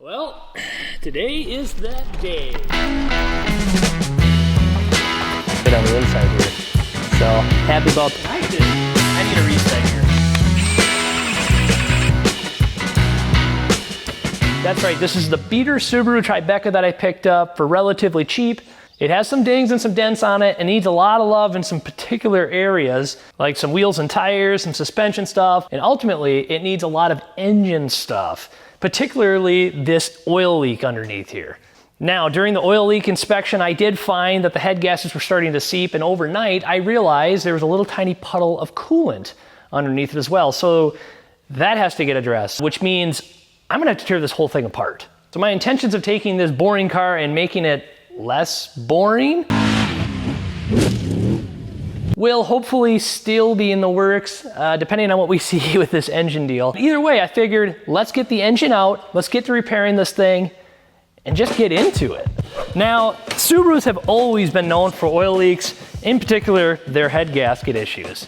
Well, today is that day. Get on the inside here. So, happy about that. I need a reset here. That's right, this is the beater Subaru Tribeca that I picked up for relatively cheap. It has some dings and some dents on it and needs a lot of love in some particular areas, like some wheels and tires, some suspension stuff, and ultimately it needs a lot of engine stuff. Particularly this oil leak underneath here. Now, during the oil leak inspection, I did find that the head gaskets were starting to seep, and overnight I realized there was a little tiny puddle of coolant underneath it as well. So that has to get addressed, which means I'm gonna have to tear this whole thing apart. So my intentions of taking this boring car and making it less boring will hopefully still be in the works, depending on what we see with this engine deal. Either way, I figured, let's get the engine out, let's get to repairing this thing, and just get into it. Now, Subarus have always been known for oil leaks, in particular, their head gasket issues.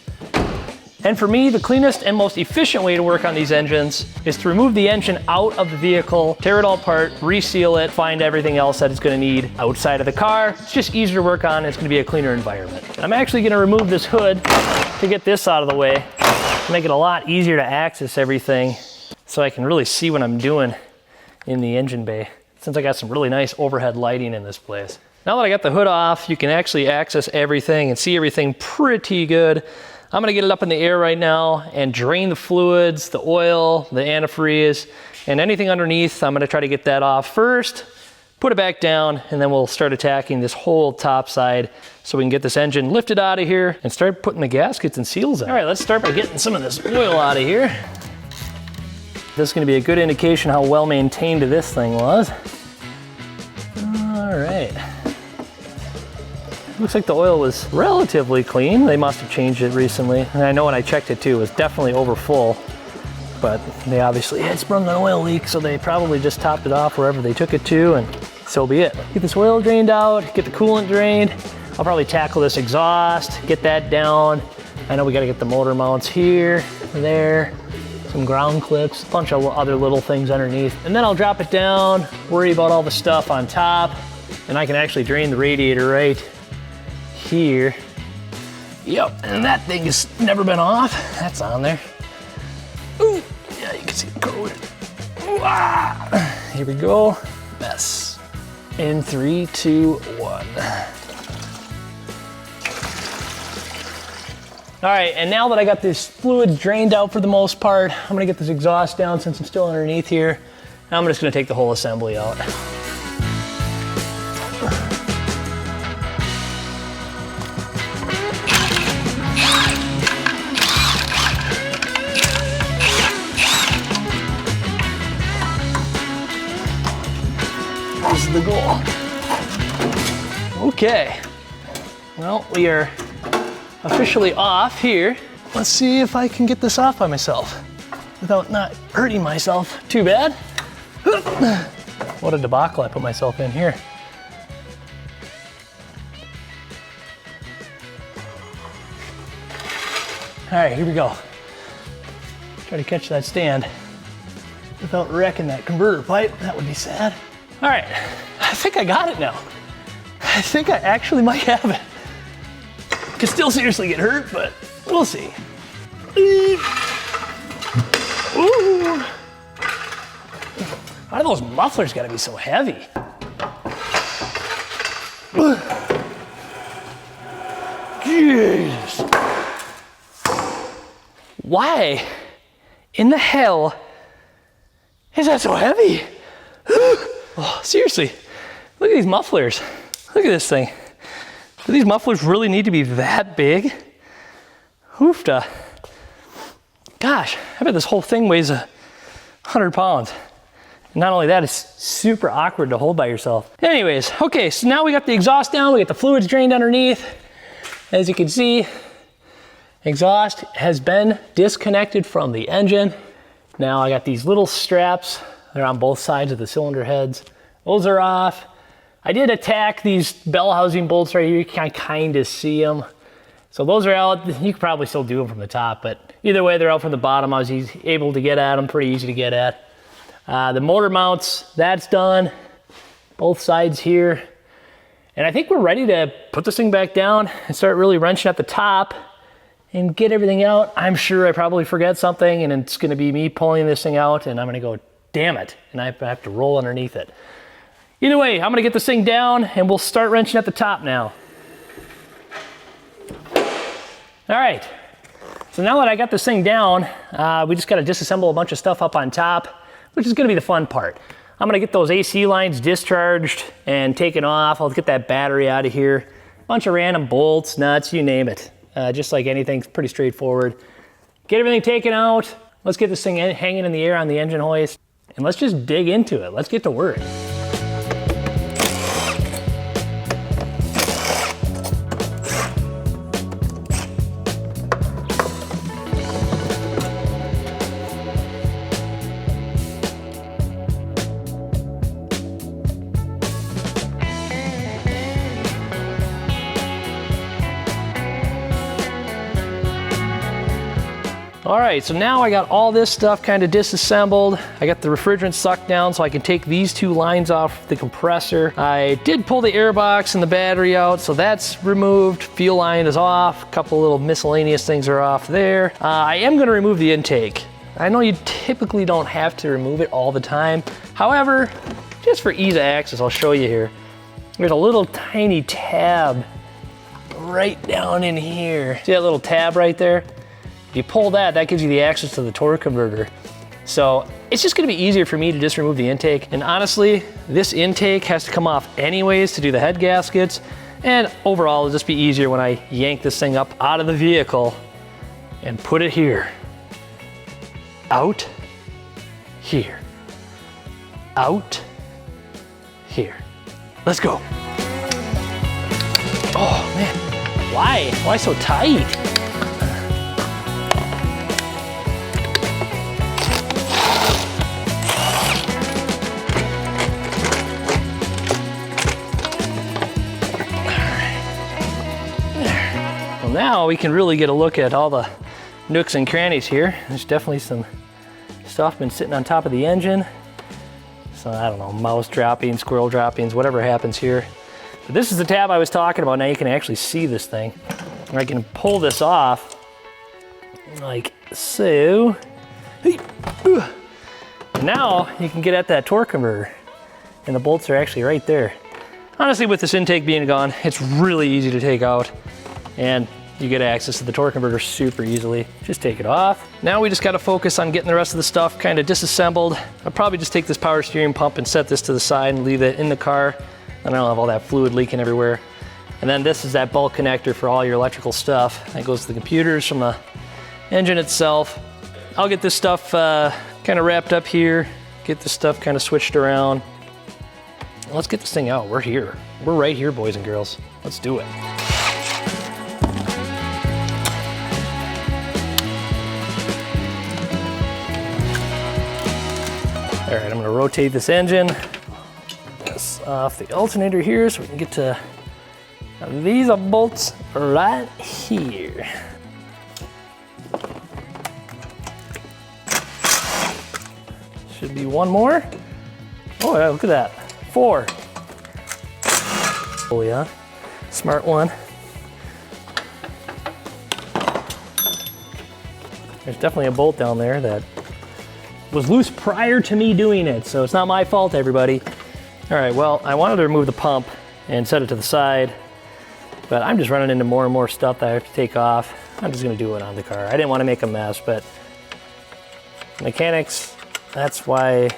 And for me, the cleanest and most efficient way to work on these engines is to remove the engine out of the vehicle, tear it all apart, reseal it, find everything else that it's gonna need outside of the car. It's just easier to work on, it's gonna be a cleaner environment. I'm actually gonna remove this hood to get this out of the way, to make it a lot easier to access everything so I can really see what I'm doing in the engine bay, since I got some really nice overhead lighting in this place. Now that I got the hood off, you can actually access everything and see everything pretty good. I'm gonna get it up in the air right now and drain the fluids, the oil, the antifreeze, and anything underneath. I'm gonna try to get that off first, put it back down, and then we'll start attacking this whole top side so we can get this engine lifted out of here and start putting the gaskets and seals in. All right, let's start by getting some of this oil out of here. This is gonna be a good indication how well maintained this thing was. All right. Looks like the oil was relatively clean. They must have changed it recently. And I know when I checked it too, it was definitely over full, but they obviously had sprung an oil leak, so they probably just topped it off wherever they took it to, and so be it. Get this oil drained out, get the coolant drained. I'll probably tackle this exhaust, get that down. I know we gotta get the motor mounts here, there, some ground clips, a bunch of other little things underneath. And then I'll drop it down, worry about all the stuff on top, and I can actually drain the radiator right here. Yep, and that thing has never been off. That's on there. Ooh, yeah, you can see the code. Ooh, ah. Here we go. Mess. In 3, 2, 1. All right, and now that I got this fluid drained out for the most part, I'm gonna get this exhaust down since I'm still underneath here. Now I'm just gonna take the whole assembly out. This is the goal. Okay, well, we are officially off here. Let's see if I can get this off by myself without not hurting myself too bad. What a debacle I put myself in here. All right, here we go. Try to catch that stand without wrecking that converter pipe. That would be sad. All right, I think I got it now. I think I actually might have it. Could still seriously get hurt, but we'll see. Ooh. Why are those mufflers gotta be so heavy? Jesus. Why in the hell is that so heavy? Oh, seriously, look at these mufflers. Look at this thing. Do these mufflers really need to be that big? Hoofda. Gosh, I bet this whole thing weighs 100 pounds. And not only that, it's super awkward to hold by yourself. Anyways, okay, so now we got the exhaust down, we got the fluids drained underneath. As you can see, exhaust has been disconnected from the engine. Now I got these little straps. They're on both sides of the cylinder heads. Those are off. I did attack these bell housing bolts right here. You can kind of see them. So those are out. You could probably still do them from the top, but either way, they're out from the bottom. I was able to get at them, pretty easy to get at. The motor mounts, that's done. Both sides here. And I think we're ready to put this thing back down and start really wrenching at the top and get everything out. I'm sure I probably forget something and it's gonna be me pulling this thing out and I'm gonna go, damn it, and I have to roll underneath it. Either way, I'm gonna get this thing down and we'll start wrenching at the top now. All right, so now that I got this thing down, we just gotta disassemble a bunch of stuff up on top, which is gonna be the fun part. I'm gonna get those AC lines discharged and taken off. I'll get that battery out of here. A bunch of random bolts, nuts, you name it. Just like anything, it's pretty straightforward. Get everything taken out. Let's get this thing hanging in the air on the engine hoist. And let's just dig into it. Let's get to work. All right, so now I got all this stuff kind of disassembled. I got the refrigerant sucked down so I can take these two lines off the compressor. I did pull the air box and the battery out, so that's removed. Fuel line is off. A couple little miscellaneous things are off there. I am gonna remove the intake. I know you typically don't have to remove it all the time. However, just for ease of access, I'll show you here. There's a little tiny tab right down in here. See that little tab right there? If you pull that, that gives you the access to the torque converter. So it's just gonna be easier for me to just remove the intake. And honestly, this intake has to come off anyways to do the head gaskets. And overall, it'll just be easier when I yank this thing up out of the vehicle and put it here. Out, here. Out, here. Let's go. Oh man, why? Why so tight? Now we can really get a look at all the nooks and crannies here. There's definitely some stuff been sitting on top of the engine. So I don't know, mouse droppings, squirrel droppings, whatever happens here. But this is the tab I was talking about. Now you can actually see this thing. I can pull this off like so. And now you can get at that torque converter and the bolts are actually right there. Honestly, with this intake being gone, it's really easy to take out and you get access to the torque converter super easily. Just take it off. Now we just gotta focus on getting the rest of the stuff kind of disassembled. I'll probably just take this power steering pump and set this to the side and leave it in the car. And I don't have all that fluid leaking everywhere. And then this is that bulk connector for all your electrical stuff. That goes to the computers from the engine itself. I'll get this stuff kind of wrapped up here, get this stuff kind of switched around. Let's get this thing out. We're here. We're right here, boys and girls. Let's do it. All right, I'm gonna rotate this engine. This off the alternator here so we can get to, these are bolts right here. Should be one more. Oh yeah, look at that, 4. Oh yeah, smart one. There's definitely a bolt down there that was loose prior to me doing it, so it's not my fault, everybody. All right, well, I wanted to remove the pump and set it to the side, but I'm just running into more and more stuff that I have to take off. I'm just gonna do it on the car. I didn't want to make a mess, but mechanics, that's why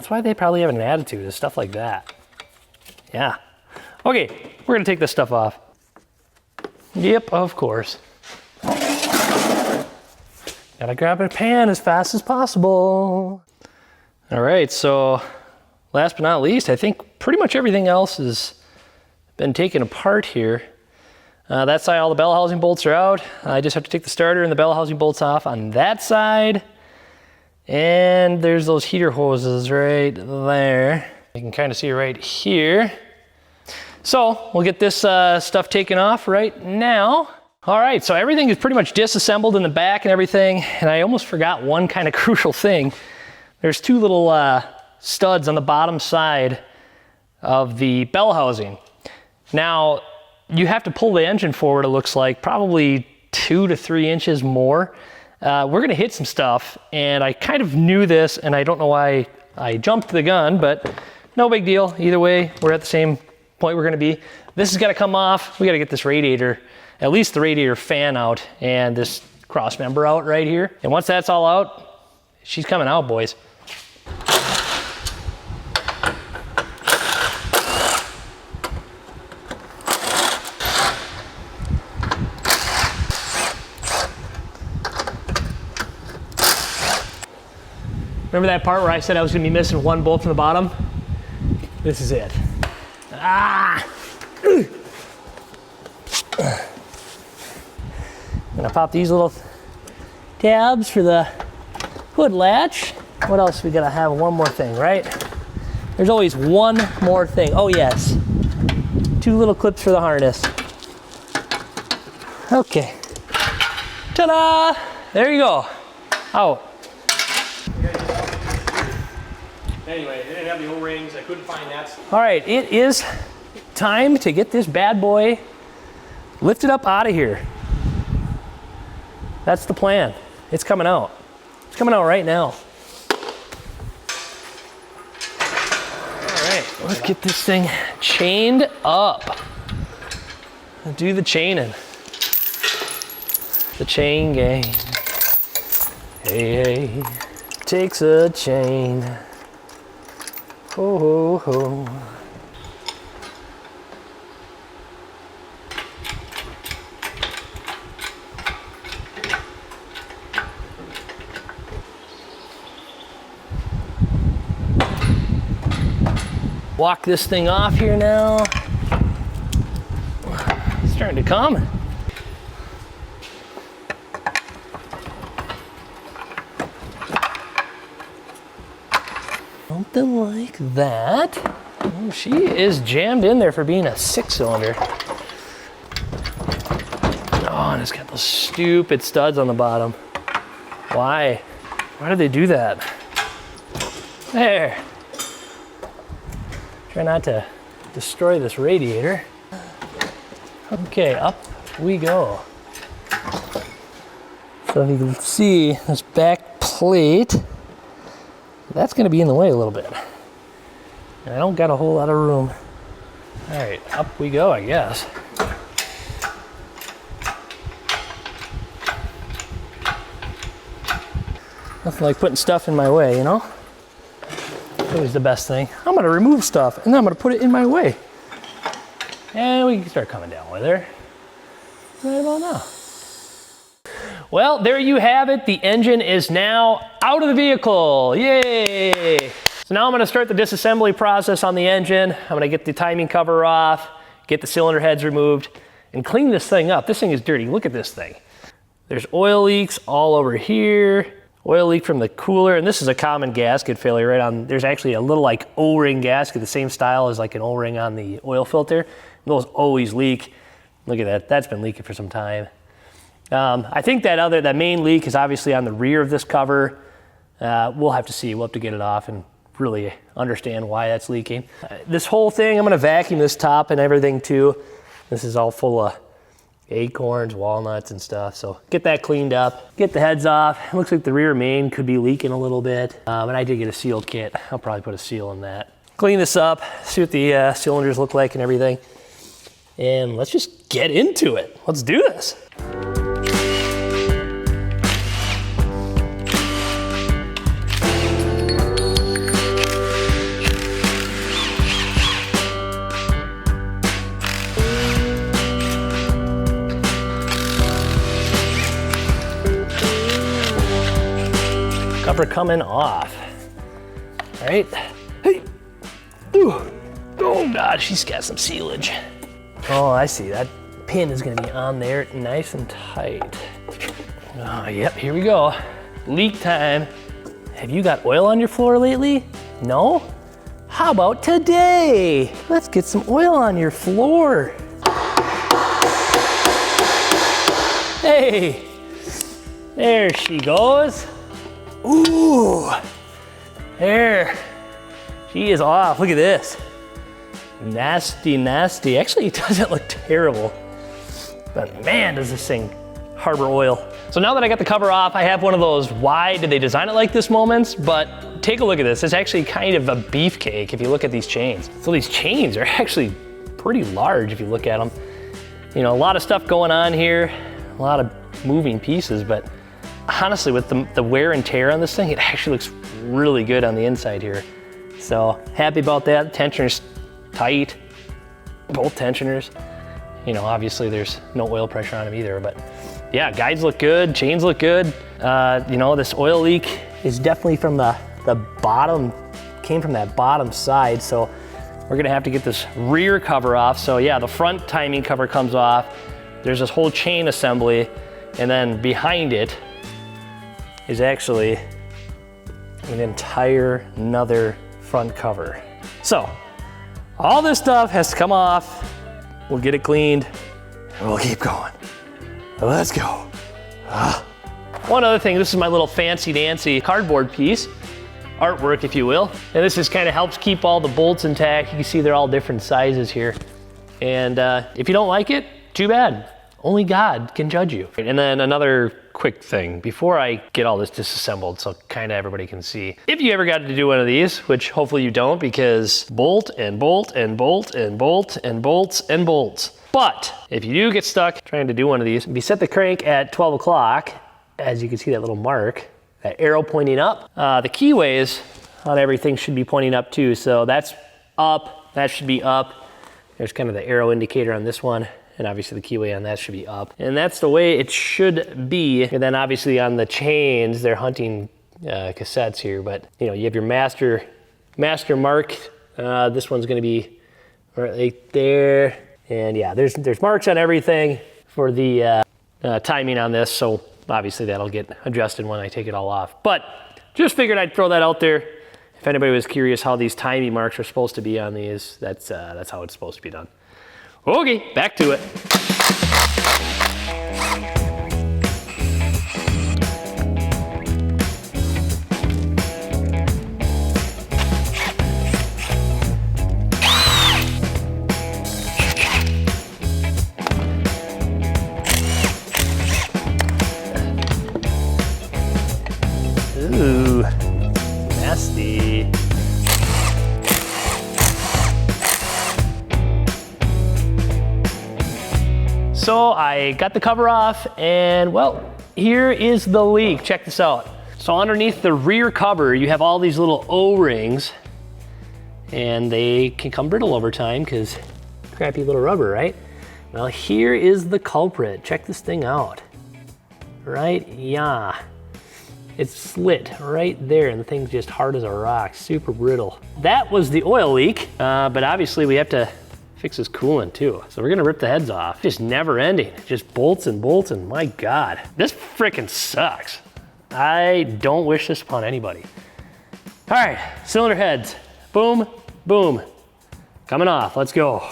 they probably have an attitude, is stuff like that. Yeah. Okay, we're gonna take this stuff off. Yep, of course. Gotta grab a pan as fast as possible. All right, so last but not least, I think pretty much everything else has been taken apart here. That side, all the bell housing bolts are out. I just have to take the starter and the bell housing bolts off on that side. And there's those heater hoses right there. You can kind of see right here. So we'll get this stuff taken off right now. All right, so everything is pretty much disassembled in the back and everything, and I almost forgot one kind of crucial thing. There's two little studs on the bottom side of the bell housing. Now, you have to pull the engine forward, it looks like, probably 2 to 3 inches more. We're gonna hit some stuff, and I kind of knew this, and I don't know why I jumped the gun, but no big deal. Either way, we're at the same point we're gonna be. This has gotta come off. We gotta get this radiator, at least the radiator fan out, and this cross member out right here. And once that's all out, she's coming out, boys. Remember that part where I said I was gonna be missing one bolt from the bottom? This is it. Ah! I'm gonna pop these little tabs for the hood latch. What else we gotta have? One more thing, right? There's always one more thing. Oh yes, 2 little clips for the harness. Okay. Ta-da! There you go. Out. Anyway, they didn't have the O-rings. I couldn't find that. All right, it is time to get this bad boy lifted up out of here. That's the plan. It's coming out. It's coming out right now. All right, let's get this thing chained up. Do the chaining. The chain gang. Hey, hey, takes a chain. Ho, ho, ho. Walk this thing off here now. It's starting to come. Something like that. Oh, she is jammed in there for being a 6-cylinder. Oh, and it's got those stupid studs on the bottom. Why? Why did they do that? There. Try not to destroy this radiator. Okay, up we go. So if you can see this back plate, that's gonna be in the way a little bit. And I don't got a whole lot of room. All right, up we go, I guess. Nothing like putting stuff in my way, you know? Always the best thing. I'm gonna remove stuff and then I'm gonna put it in my way. And we can start coming down with her. Right about now. Well, there you have it. The engine is now out of the vehicle. Yay! So now I'm gonna start the disassembly process on the engine. I'm gonna get the timing cover off, get the cylinder heads removed, and clean this thing up. This thing is dirty. Look at this thing. There's oil leaks all over here. Oil leak from the cooler, and this is a common gasket failure right on. There's actually a little like O-ring gasket, the same style as like an O-ring on the oil filter. Those always leak. Look at that, that's been leaking for some time. I think that main leak is obviously on the rear of this cover. We'll have to see, we'll have to get it off and really understand why that's leaking. This whole thing, I'm gonna vacuum this top and everything too. This is all full of acorns, walnuts and stuff. So get that cleaned up, get the heads off. It looks like the rear main could be leaking a little bit. And I did get a sealed kit. I'll probably put a seal in that. Clean this up, see what the cylinders look like and everything. And let's just get into it. Let's do this. Cover coming off. All right. Hey. Ooh. Oh God, she's got some sealage. Oh, I see. That pin is gonna be on there nice and tight. Oh, yep, here we go. Leak time. Have you got oil on your floor lately? No? How about today? Let's get some oil on your floor. Hey, there she goes. Ooh, There. She is off. Look at this. Nasty, nasty. Actually, it doesn't look terrible. But man, does this thing harbor oil. So now that I got the cover off, I have one of those why did they design it like this moments, but take a look at this. It's actually kind of a beefcake if you look at these chains. So these chains are actually pretty large if you look at them. You know, a lot of stuff going on here, a lot of moving pieces, but honestly with the wear and tear on this thing, it actually looks really good on the inside here. So happy about that. Tensioner's tight, both tensioners. You know, obviously there's no oil pressure on them either, but yeah, guides look good, chains look good. You know, this oil leak is definitely from the bottom, came from that bottom side, so we're gonna have to get this rear cover off. So yeah, the front timing cover comes off. There's this whole chain assembly, and then behind it is actually an entire another front cover. So all this stuff has to come off. We'll get it cleaned, and we'll keep going. Let's go. One other thing, this is my little fancy dancy cardboard piece, artwork if you will. And this just kind of helps keep all the bolts intact. You can see they're all different sizes here. And if you don't like it, too bad. Only God can judge you. And then another quick thing, before I get all this disassembled so kind of everybody can see. If you ever got to do one of these, which hopefully you don't because bolt and bolt and bolt and bolt and bolts and bolts. But if you do get stuck trying to do one of these, if you set the crank at 12 o'clock, as you can see that little mark, that arrow pointing up, the keyways on everything should be pointing up too. So that's up, that should be up. There's kind of the arrow indicator on this one. And obviously the keyway on that should be up. And that's the way it should be. And then obviously on the chains, they're hunting cassettes here, but you know, you have your master mark. This one's gonna be right there. And yeah, there's marks on everything for the timing on this. So obviously that'll get adjusted when I take it all off. But just figured I'd throw that out there. If anybody was curious how these timing marks are supposed to be on these, that's how it's supposed to be done. Okay, back to it. Ooh, nasty. So I got the cover off and well, here is the leak. Check this out. So underneath the rear cover, you have all these little O-rings and they can come brittle over time because crappy little rubber, right? Well, here is the culprit. Check this thing out. Right? Yeah. It's slit right there and the thing's just hard as a rock, super brittle. That was the oil leak, but obviously we have to fix this coolant too. So we're gonna rip the heads off. Just never ending, just bolts and bolts and my God. This frickin' sucks. I don't wish this upon anybody. All right, cylinder heads, boom, boom. Coming off, let's go.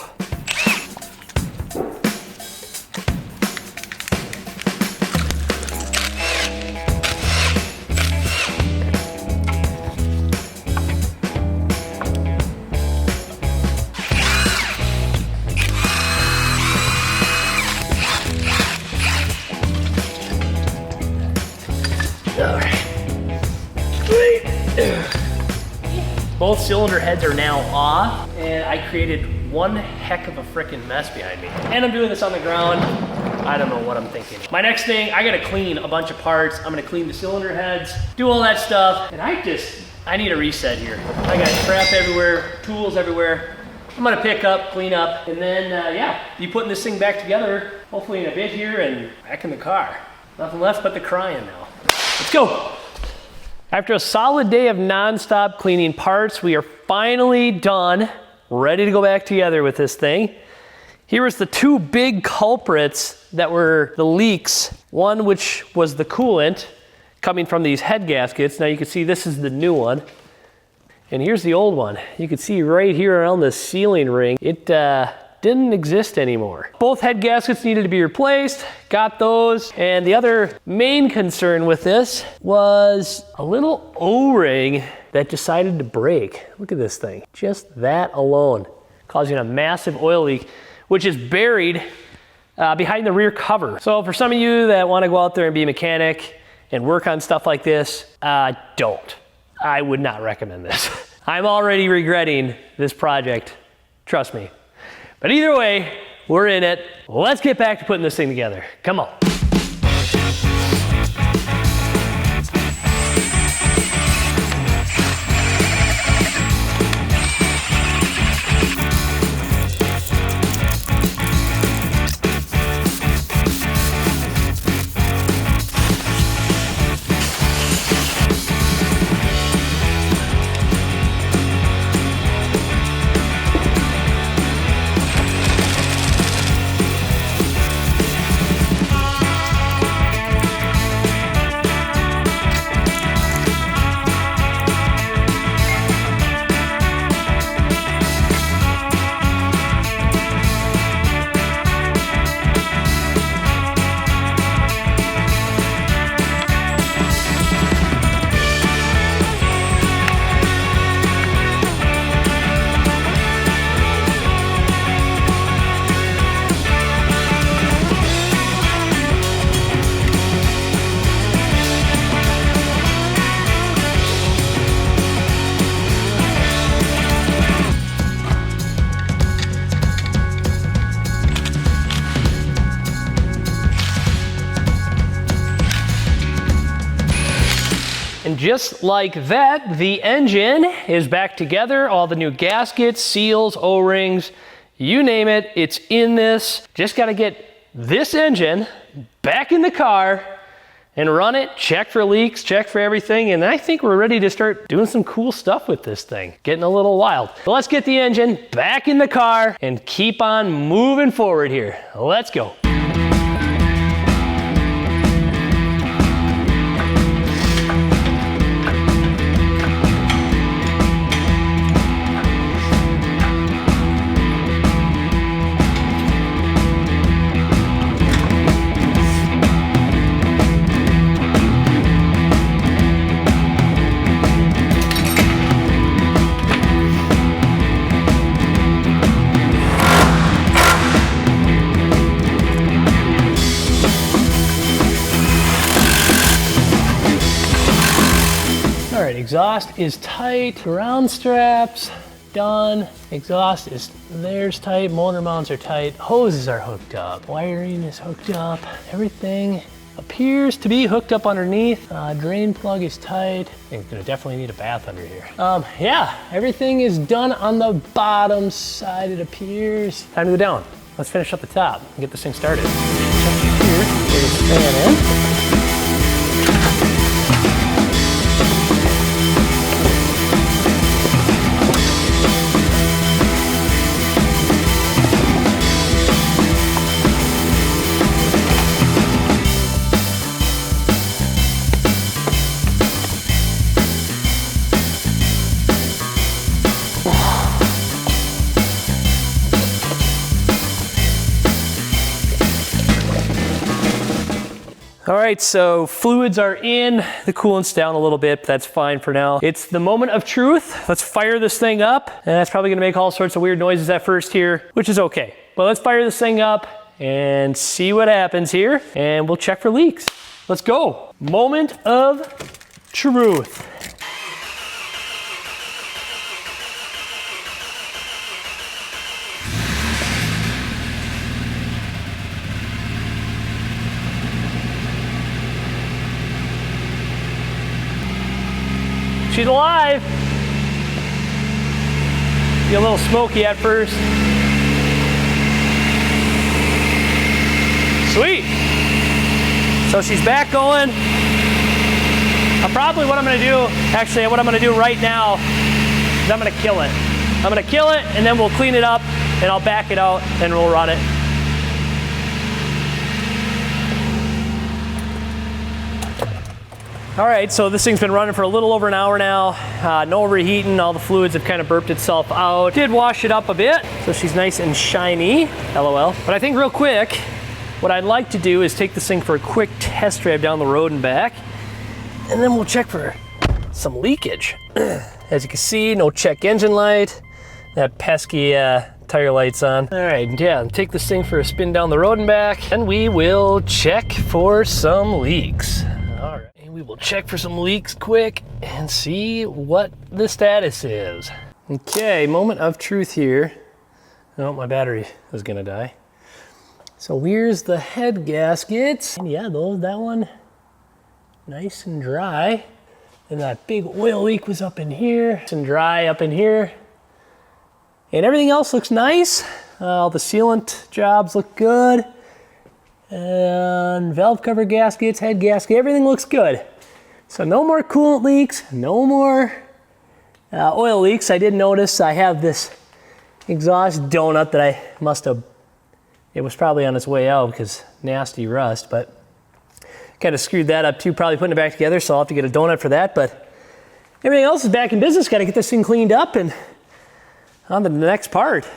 Both cylinder heads are now off, and I created one heck of a frickin' mess behind me. And I'm doing this on the ground. I don't know what I'm thinking. My next thing, I gotta clean a bunch of parts. I'm gonna clean the cylinder heads, do all that stuff, and I need a reset here. I got crap everywhere, tools everywhere. I'm gonna pick up, clean up, and then, yeah, be putting this thing back together, hopefully in a bit here, and back in the car. Nothing left but the crying now. Let's go. After a solid day of nonstop cleaning parts, we are finally done, ready to go back together with this thing. Here was the two big culprits that were the leaks. One which was the coolant coming from these head gaskets. Now you can see this is the new one. And here's the old one. You can see right here around the sealing ring, it didn't exist anymore. Both head gaskets needed to be replaced, got those. And the other main concern with this was a little O-ring that decided to break. Look at this thing, just that alone, causing a massive oil leak, which is buried behind the rear cover. So for some of you that want to go out there and be a mechanic and work on stuff like this, don't. I would not recommend this. I'm already regretting this project, trust me. But either way, we're in it. Let's get back to putting this thing together. Come on. And just like that, the engine is back together. All the new gaskets, seals, O-rings, you name it, it's in this. Just gotta get this engine back in the car and run it, check for leaks, check for everything, and I think we're ready to start doing some cool stuff with this thing. Getting a little wild. But let's get the engine back in the car and keep on moving forward here. Let's go. All right, exhaust is tight, ground straps done, exhaust is, there's tight, motor mounts are tight, hoses are hooked up, wiring is hooked up, everything appears to be hooked up underneath. Drain plug is tight. I think gonna definitely need a bath under here. Yeah, everything is done on the bottom side, it appears. Time to go down. Let's finish up the top and get this thing started. Check here, there's the fan in. All right, so fluids are in, the coolant's down a little bit, but that's fine for now. It's the moment of truth. Let's fire this thing up, and that's probably gonna make all sorts of weird noises at first here, which is okay. But let's fire this thing up and see what happens here, and we'll check for leaks. Let's go. Moment of truth. She's alive. Be a little smoky at first. Sweet. So she's back going. Probably what I'm gonna do, actually what I'm gonna do right now is I'm gonna kill it. I'm gonna kill it and then we'll clean it up and I'll back it out and we'll run it. All right, so this thing's been running for a little over an hour now. No overheating, all the fluids have kind of burped itself out. Did wash it up a bit, so she's nice and shiny, LOL. But I think real quick, what I'd like to do is take this thing for a quick test drive down the road and back, and then we'll check for some leakage. As you can see, no check engine light, that pesky tire light's on. All right, yeah, take this thing for a spin down the road and back, and we will check for some leaks. All right, and we will check for some leaks quick and see what the status is. Okay, moment of truth here. Oh, my battery is gonna die. So here's the head gaskets. And yeah, that one, nice and dry. And that big oil leak was up in here, nice and dry up in here. And everything else looks nice. All the sealant jobs look good. And valve cover gaskets, head gasket, everything looks good. So no more coolant leaks, no more oil leaks. I did notice I have this exhaust donut that I must have, it was probably on its way out because nasty rust, but kind of screwed that up too, probably putting it back together, so I'll have to get a donut for that. But everything else is back in business. Got to get this thing cleaned up and on to the next part.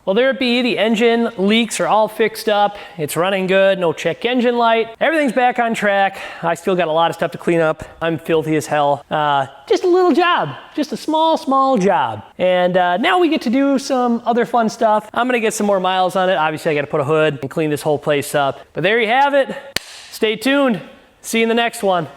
Well, there it be. The engine leaks are all fixed up. It's running good. No check engine light. Everything's back on track. I still got a lot of stuff to clean up. I'm filthy as hell. Just a little job. Just a small job. And now we get to do some other fun stuff. I'm going to get some more miles on it. Obviously, I got to put a hood and clean this whole place up. But there you have it. Stay tuned. See you in the next one.